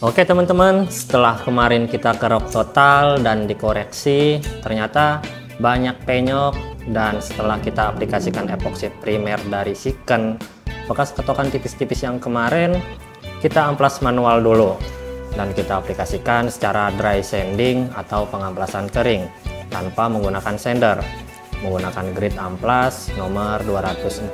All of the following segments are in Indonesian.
Oke teman-teman, setelah kemarin kita kerok total dan dikoreksi, ternyata banyak penyok, dan setelah kita aplikasikan epoxy primer dari Siken, bekas ketokan tipis-tipis yang kemarin kita amplas manual dulu dan kita aplikasikan secara dry sanding atau pengamplasan kering tanpa menggunakan sander, menggunakan grit amplas nomor 240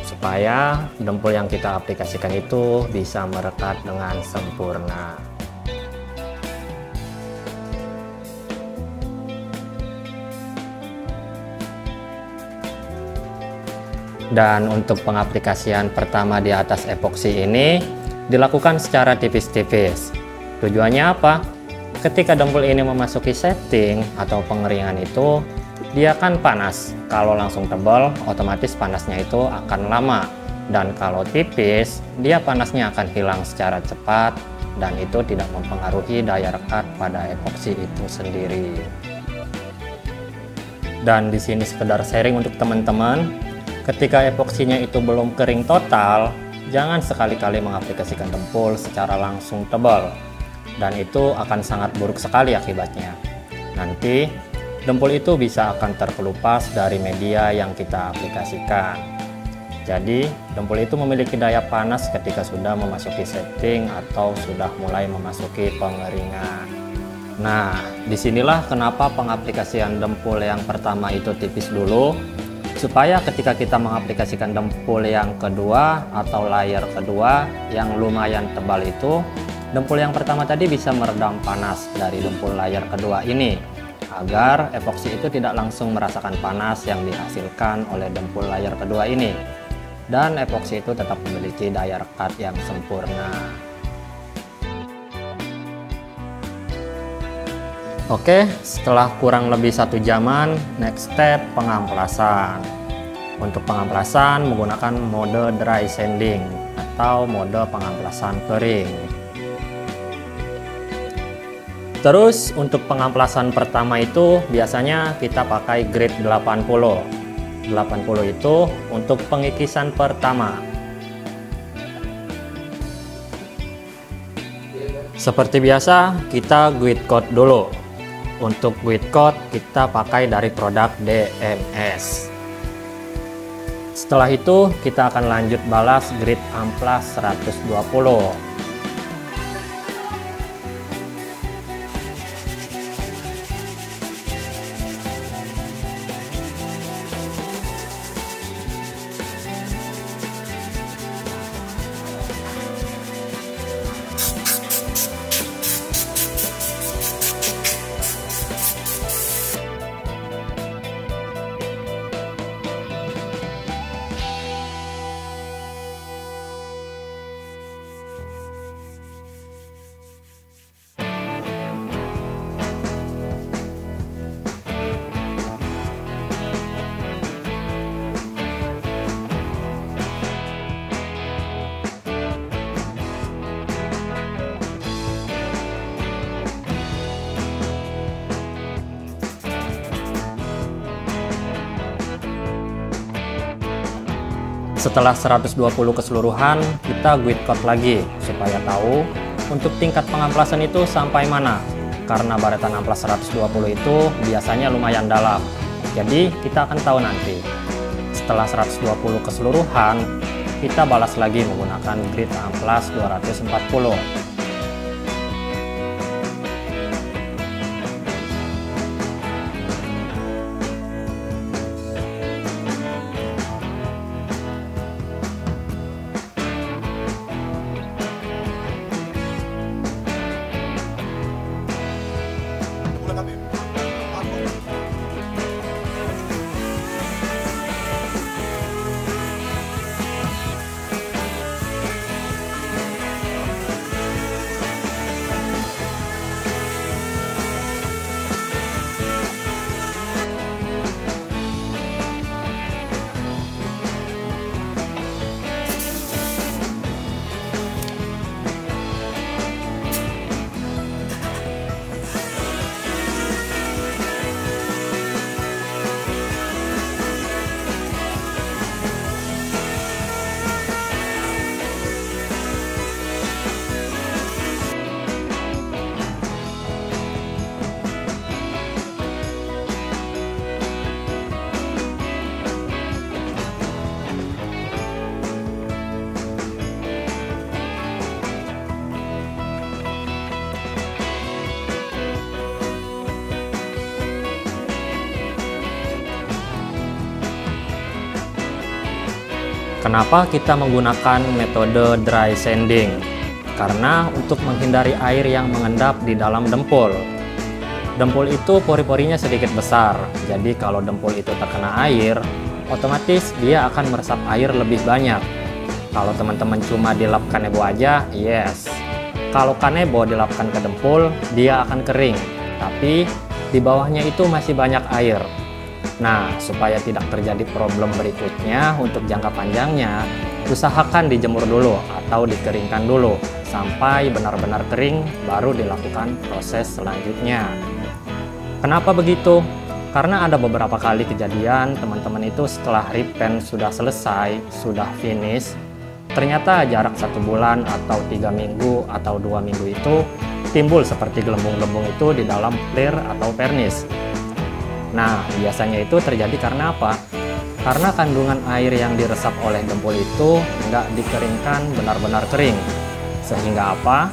supaya dempul yang kita aplikasikan itu bisa merekat dengan sempurna. Dan untuk pengaplikasian pertama di atas epoksi ini dilakukan secara tipis-tipis. Tujuannya apa? Ketika dempul ini memasuki setting atau pengeringan itu, dia kan panas. Kalau langsung tebal, otomatis panasnya itu akan lama. Dan kalau tipis, dia panasnya akan hilang secara cepat dan itu tidak mempengaruhi daya rekat pada epoksi itu sendiri. Dan di sini sekedar sharing untuk teman-teman, ketika epoksinya itu belum kering total, jangan sekali-kali mengaplikasikan dempul secara langsung tebal, dan itu akan sangat buruk sekali akibatnya. Nanti dempul itu bisa akan terkelupas dari media yang kita aplikasikan. Jadi dempul itu memiliki daya panas ketika sudah memasuki setting atau sudah mulai memasuki pengeringan. Nah, disinilah kenapa pengaplikasian dempul yang pertama itu tipis dulu, supaya ketika kita mengaplikasikan dempul yang kedua atau layer kedua yang lumayan tebal itu, dempul yang pertama tadi bisa meredam panas dari dempul layer kedua ini, agar epoksi itu tidak langsung merasakan panas yang dihasilkan oleh dempul layer kedua ini, dan epoksi itu tetap memiliki daya rekat yang sempurna. Oke, setelah kurang lebih 1 jaman, next step pengamplasan. Untuk pengamplasan menggunakan mode dry sanding atau mode pengamplasan kering. Terus untuk pengamplasan pertama itu biasanya kita pakai grit 80. 80 itu untuk pengikisan pertama. Seperti biasa, kita grit coat dulu. Untuk grit coat kita pakai dari produk DMS. Setelah itu kita akan lanjut balas grit amplas 120. Setelah 120 keseluruhan, kita grit coat lagi supaya tahu untuk tingkat pengamplasan itu sampai mana. Karena baretan amplas 120 itu biasanya lumayan dalam. Jadi kita akan tahu nanti. Setelah 120 keseluruhan, kita balas lagi menggunakan grit amplas 240. Kenapa kita menggunakan metode dry sanding? Karena untuk menghindari air yang mengendap di dalam dempul. Dempul itu pori-porinya sedikit besar, jadi kalau dempul itu terkena air, otomatis dia akan meresap air lebih banyak. Kalau teman-teman cuma dilap kanebo aja, yes. Kalau kanebo dilapkan ke dempul, dia akan kering, tapi di bawahnya itu masih banyak air. Nah, supaya tidak terjadi problem berikutnya untuk jangka panjangnya, usahakan dijemur dulu atau dikeringkan dulu sampai benar-benar kering, baru dilakukan proses selanjutnya. Kenapa begitu? Karena ada beberapa kali kejadian teman-teman itu setelah repaint sudah selesai, sudah finish, ternyata jarak 1 bulan atau 3 minggu atau 2 minggu itu timbul seperti gelembung-gelembung itu di dalam clear atau vernis. Nah, biasanya itu terjadi karena apa? Karena kandungan air yang diresap oleh dempul itu nggak dikeringkan benar-benar kering. Sehingga apa?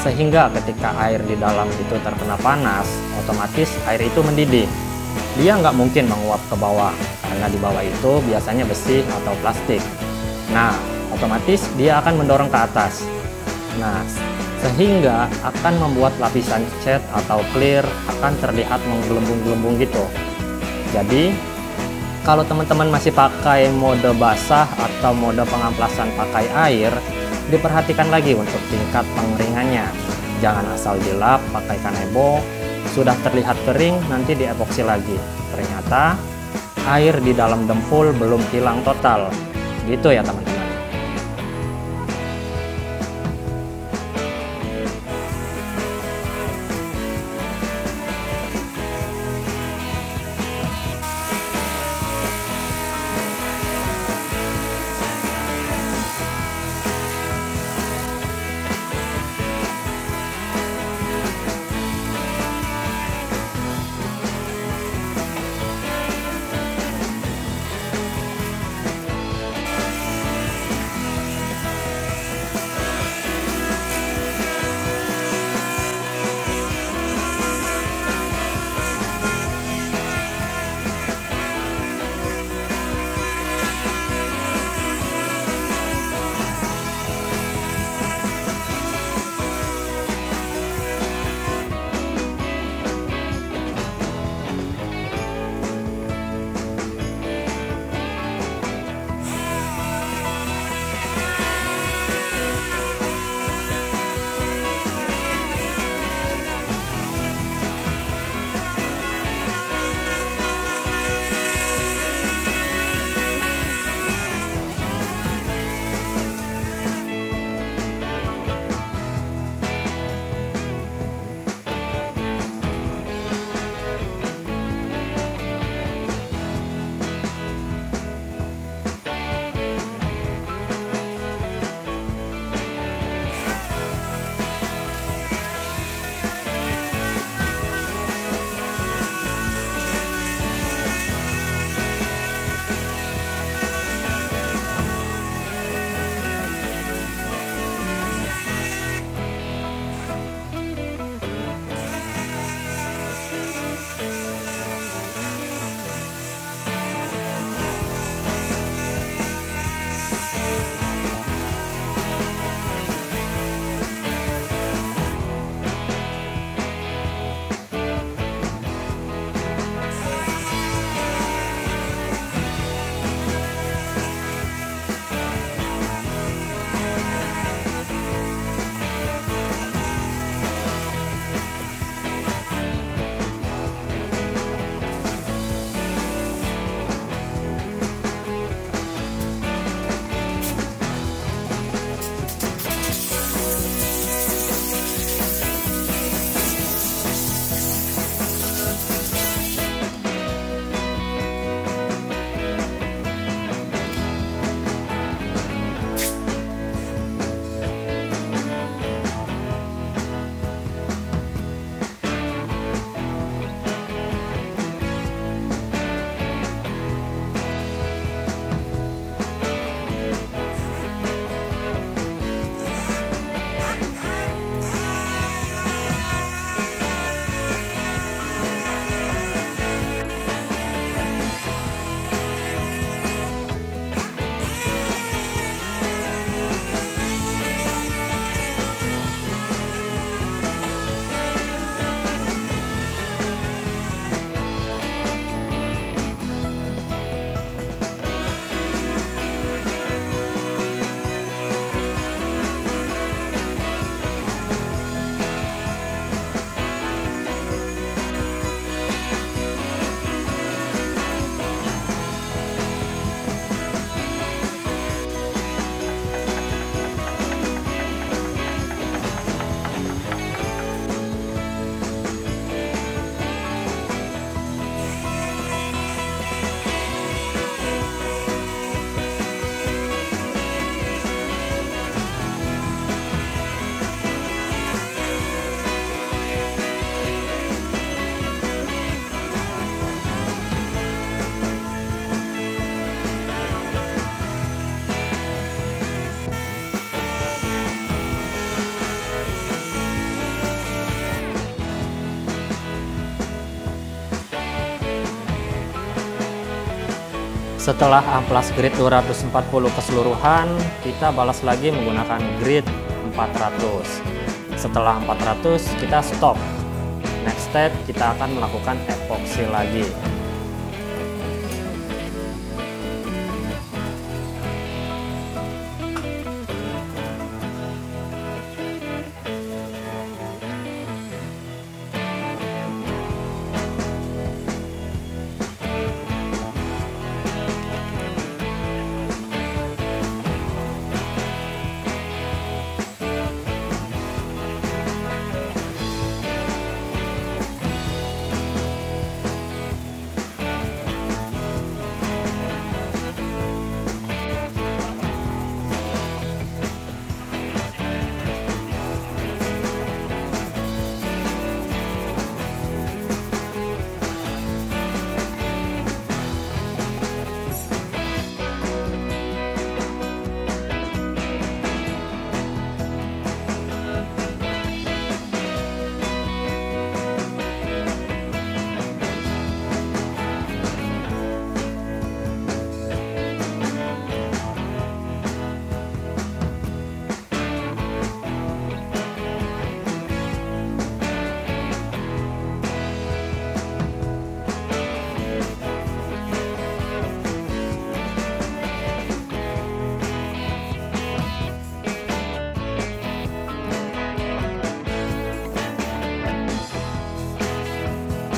Sehingga ketika air di dalam itu terkena panas, otomatis air itu mendidih. Dia nggak mungkin menguap ke bawah, karena di bawah itu biasanya besi atau plastik. Nah, otomatis dia akan mendorong ke atas. Nah, sehingga akan membuat lapisan cat atau clear akan terlihat menggelembung-gelembung gitu. Jadi, kalau teman-teman masih pakai mode basah atau mode pengamplasan pakai air, diperhatikan lagi untuk tingkat pengeringannya. Jangan asal dilap pakai kanebo, sudah terlihat kering nanti diepoksi lagi. Ternyata air di dalam dempul belum hilang total. Gitu ya teman-teman. Setelah amplas grid 240 keseluruhan, kita balas lagi menggunakan grid 400. Setelah 400 kita stop. Next step kita akan melakukan epoksi lagi.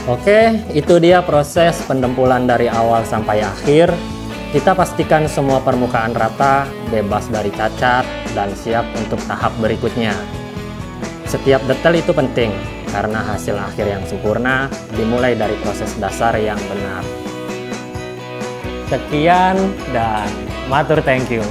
Oke, itu dia proses pendempulan dari awal sampai akhir. Kita pastikan semua permukaan rata, bebas dari cacat, dan siap untuk tahap berikutnya. Setiap detail itu penting, karena hasil akhir yang sempurna dimulai dari proses dasar yang benar. Sekian dan matur thank you.